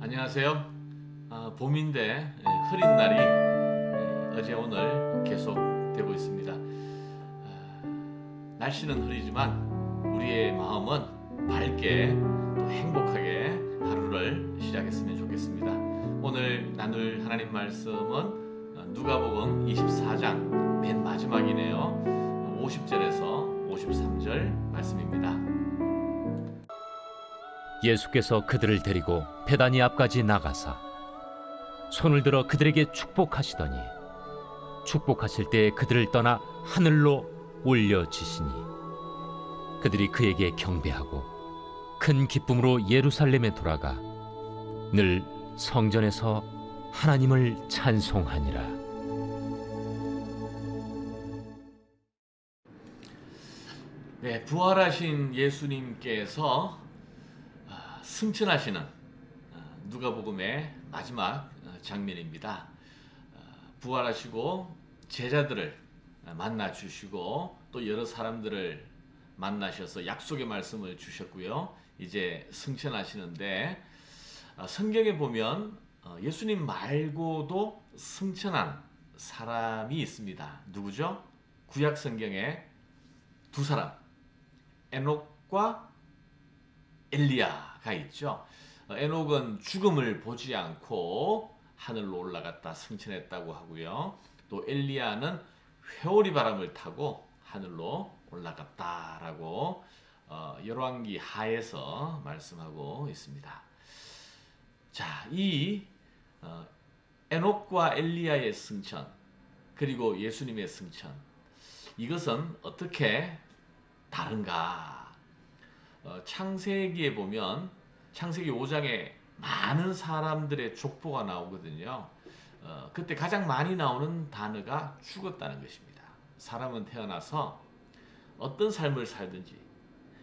안녕하세요. 봄인데 흐린 날이 어제 오늘 계속 되고 있습니다. 날씨는 흐리지만 우리의 마음은 밝게 또 행복하게 하루를 시작했으면 좋겠습니다. 오늘 나눌 하나님 말씀은 누가복음 24장 맨 마지막이네요. 50절에서 53절 말씀입니다. 예수께서 그들을 데리고 베다니 앞까지 나가사 손을 들어 그들에게 축복하시더니 축복하실 때에 그들을 떠나 하늘로 올려지시니 그들이 그에게 경배하고 큰 기쁨으로 예루살렘에 돌아가 늘 성전에서 하나님을 찬송하니라. 네, 부활하신 예수님께서 승천하시는 누가복음의 마지막 장면입니다. 부활하시고 제자들을 만나 주시고 또 여러 사람들을 만나셔서 약속의 말씀을 주셨고요. 이제 승천하시는데 성경에 보면 예수님 말고도 승천한 사람이 있습니다. 누구죠? 구약 성경에 두 사람, 에녹과 엘리야가 있죠. 에녹은 죽음을 보지 않고 하늘로 올라갔다 승천했다고 하고요. 또 엘리야는 회오리 바람을 타고 하늘로 올라갔다라고 열왕기 하에서 말씀하고 있습니다. 자, 이 에녹과 엘리야의 승천 그리고 예수님의 승천, 이것은 어떻게 다른가? 창세기에 보면 창세기 5장에 많은 사람들의 족보가 나오거든요. 그때 가장 많이 나오는 단어가 죽었다는 것입니다. 사람은 태어나서 어떤 삶을 살든지,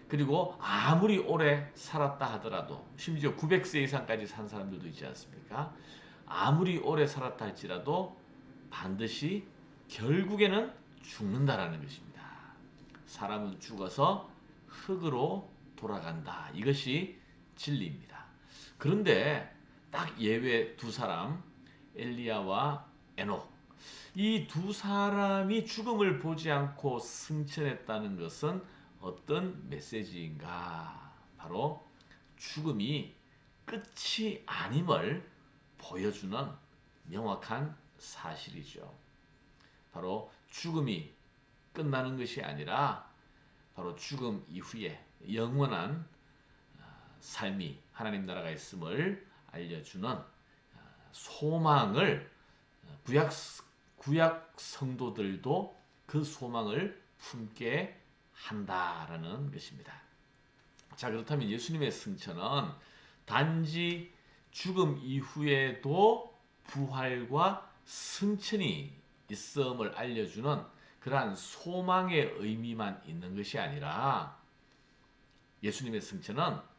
그리고 아무리 오래 살았다 하더라도, 심지어 900세 이상까지 산 사람들도 있지 않습니까? 아무리 오래 살았다 할지라도 반드시 결국에는 죽는다라는 것입니다. 사람은 죽어서 흙으로 돌아간다. 이것이 진리입니다. 그런데 딱 예외 두 사람, 엘리야와 에녹, 이 두 사람이 죽음을 보지 않고 승천했다는 것은 어떤 메시지인가? 바로 죽음이 끝이 아님을 보여주는 명확한 사실이죠. 바로 죽음이 끝나는 것이 아니라 바로 죽음 이후에 영원한 삶이 하나님 나라가 있음을 알려주는 소망을 구약 성도들도 그 소망을 품게 한다라는 것입니다. 자, 그렇다면 예수님의 승천은 단지 죽음 이후에도 부활과 승천이 있음을 알려주는 그러한 소망의 의미만 있는 것이 아니라 예수님의 승천은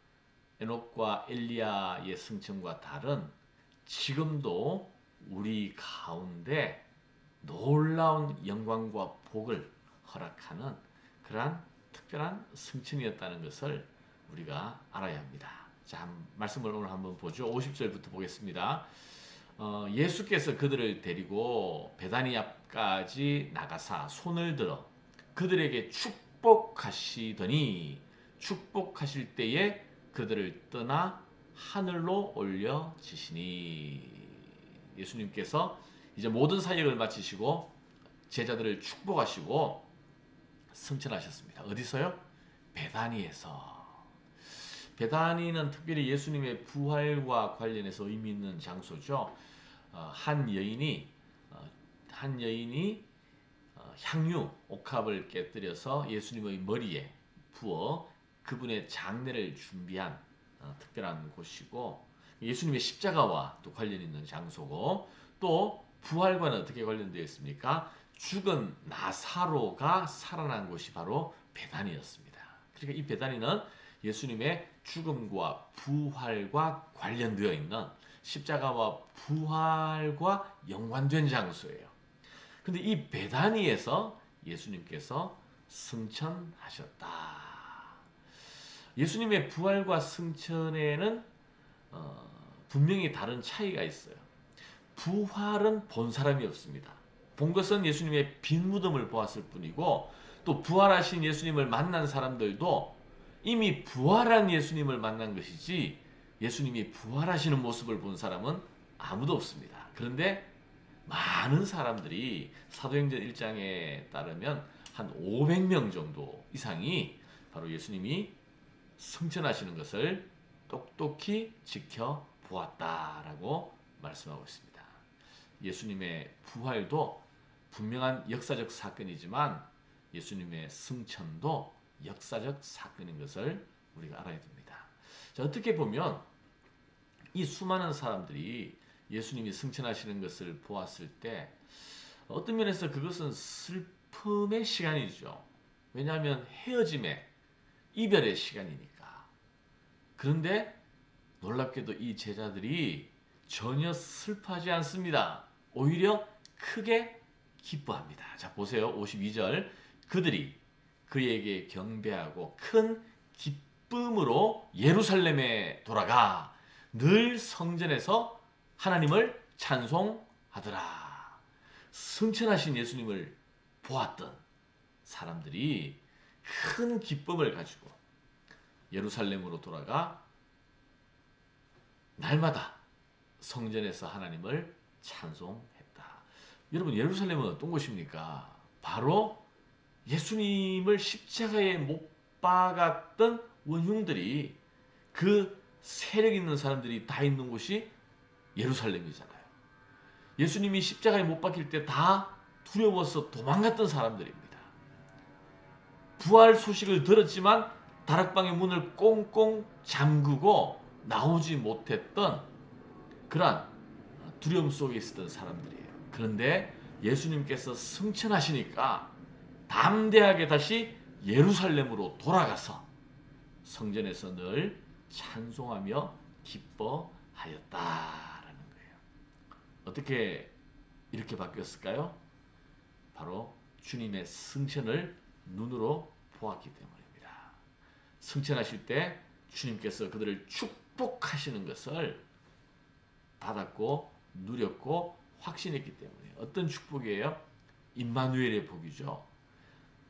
에녹과 엘리야의 승천과 다른 지금도 우리 가운데 놀라운 영광과 복을 허락하는 그러한 특별한 승천이었다는 것을 우리가 알아야 합니다. 자, 말씀을 오늘 한번 보죠. 50절부터 보겠습니다. 예수께서 그들을 데리고 베다니 앞까지 나가사 손을 들어 그들에게 축복하시더니 축복하실 때에 그들을 떠나 하늘로 올려지시니, 예수님께서 이제 모든 사역을 마치시고 제자들을 축복하시고 승천하셨습니다. 어디서요? 베다니에서. 베다니는 특별히 예수님의 부활과 관련해서 의미 있는 장소죠. 한 여인이 향유 옥합을 깨뜨려서 예수님의 머리에 부어 그분의 장례를 준비한 특별한 곳이고, 예수님의 십자가와 또 관련 있는 장소고, 또 부활과는 어떻게 관련되어 있습니까? 죽은 나사로가 살아난 곳이 바로 베다니였습니다. 그러니까 이 베다니는 예수님의 죽음과 부활과 관련되어 있는, 십자가와 부활과 연관된 장소예요. 근데 이 베다니에서 예수님께서 승천하셨다. 예수님의 부활과 승천에는 분명히 다른 차이가 있어요. 부활은 본 사람이 없습니다. 본 것은 예수님의 빈 무덤을 보았을 뿐이고, 또 부활하신 예수님을 만난 사람들도 이미 부활한 예수님을 만난 것이지 예수님이 부활하시는 모습을 본 사람은 아무도 없습니다. 그런데 많은 사람들이 사도행전 1장에 따르면 한 500명 정도 이상이 바로 예수님이 승천하시는 것을 똑똑히 지켜보았다라고 말씀하고 있습니다. 예수님의 부활도 분명한 역사적 사건이지만 예수님의 승천도 역사적 사건인 것을 우리가 알아야 됩니다. 자, 어떻게 보면 이 수많은 사람들이 예수님이 승천하시는 것을 보았을 때 어떤 면에서 그것은 슬픔의 시간이죠. 왜냐하면 헤어짐의, 이별의 시간이니까. 그런데 놀랍게도 이 제자들이 전혀 슬퍼하지 않습니다. 오히려 크게 기뻐합니다. 자, 보세요. 52절. 그들이 그에게 경배하고 큰 기쁨으로 예루살렘에 돌아가 늘 성전에서 하나님을 찬송하더라. 승천하신 예수님을 보았던 사람들이 큰 기쁨을 가지고 예루살렘으로 돌아가 날마다 성전에서 하나님을 찬송했다. 여러분, 예루살렘은 어떤 곳입니까? 바로 예수님을 십자가에 못 박았던 원흉들이, 그 세력 있는 사람들이 다 있는 곳이 예루살렘이잖아요. 예수님이 십자가에 못 박힐 때 다 두려워서 도망갔던 사람들입니다. 부활 소식을 들었지만 다락방의 문을 꽁꽁 잠그고 나오지 못했던 그러한 두려움 속에 있었던 사람들이에요. 그런데 예수님께서 승천하시니까 담대하게 다시 예루살렘으로 돌아가서 성전에서 늘 찬송하며 기뻐하였다라는 거예요. 어떻게 이렇게 바뀌었을까요? 바로 주님의 승천을 눈으로 보았기 때문입니다. 승천하실 때 주님께서 그들을 축복하시는 것을 받았고 누렸고 확신했기 때문에. 어떤 축복이에요? 임마누엘의 복이죠.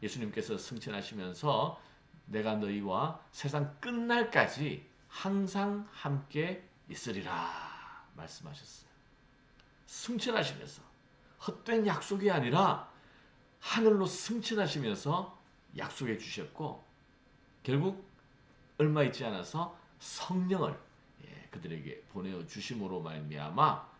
예수님께서 승천하시면서 내가 너희와 세상 끝날까지 항상 함께 있으리라 말씀하셨어요. 승천하시면서 헛된 약속이 아니라 하늘로 승천하시면서 약속해 주셨고, 결국 얼마 있지 않아서 성령을 그들에게 보내어 주심으로 말미암아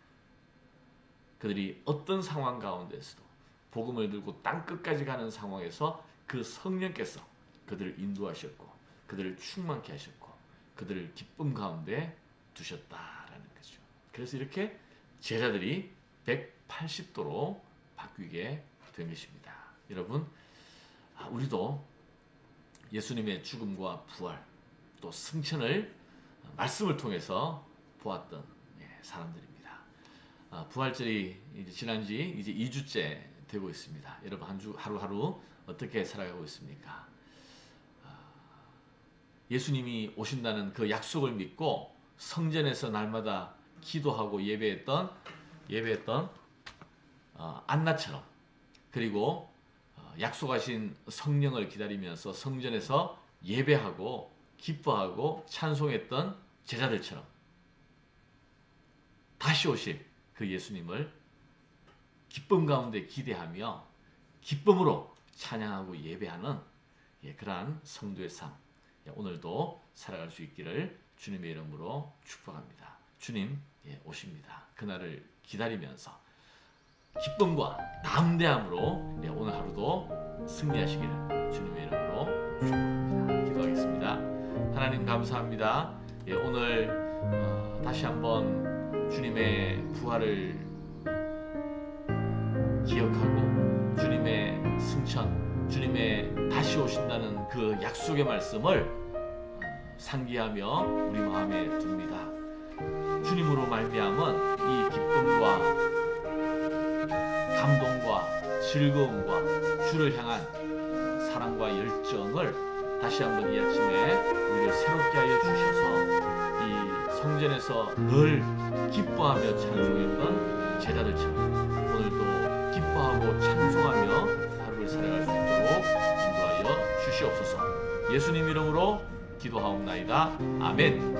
그들이 어떤 상황 가운데서도 복음을 들고 땅 끝까지 가는 상황에서 그 성령께서 그들을 인도하셨고 그들을 충만케 하셨고 그들을 기쁨 가운데 두셨다라는 거죠. 그래서 이렇게 제자들이 180도로 바뀌게 된 것입니다. 여러분, 우리도 예수님의 죽음과 부활 또 승천을 말씀을 통해서 보았던 사람들입니다. 부활절이 이제 지난 지 이제 2주째 되고 있습니다. 여러분, 한 주 하루하루 어떻게 살아가고 있습니까? 예수님이 오신다는 그 약속을 믿고 성전에서 날마다 기도하고 예배했던 안나처럼, 그리고 약속하신 성령을 기다리면서 성전에서 예배하고 기뻐하고 찬송했던 제자들처럼 다시 오실 그 예수님을 기쁨 가운데 기대하며 기쁨으로 찬양하고 예배하는 그러한 성도의 삶, 오늘도 살아갈 수 있기를 주님의 이름으로 축복합니다. 주님 오십니다. 그날을 기다리면서 기쁨과 담대함으로 오늘 하루도 승리하시기를 주님의 이름으로 축복합니다. 기도하겠습니다. 하나님 감사합니다. 오늘 다시 한번 주님의 부활을 기억하고 주님의 승천, 주님의 다시 오신다는 그 약속의 말씀을 상기하며 우리 마음에 둡니다. 주님으로 말미암은 이 기쁨과 감동과 즐거움과 주를 향한 사랑과 열정을 다시 한번 이 아침에 우리를 새롭게 하여 주셔서 이 성전에서 늘 기뻐하며 찬송했던 제자들처럼 오늘도 기뻐하고 찬송하며 하루를 살아갈 수 있도록 인도하여 주시옵소서. 예수님 이름으로 기도하옵나이다. 아멘.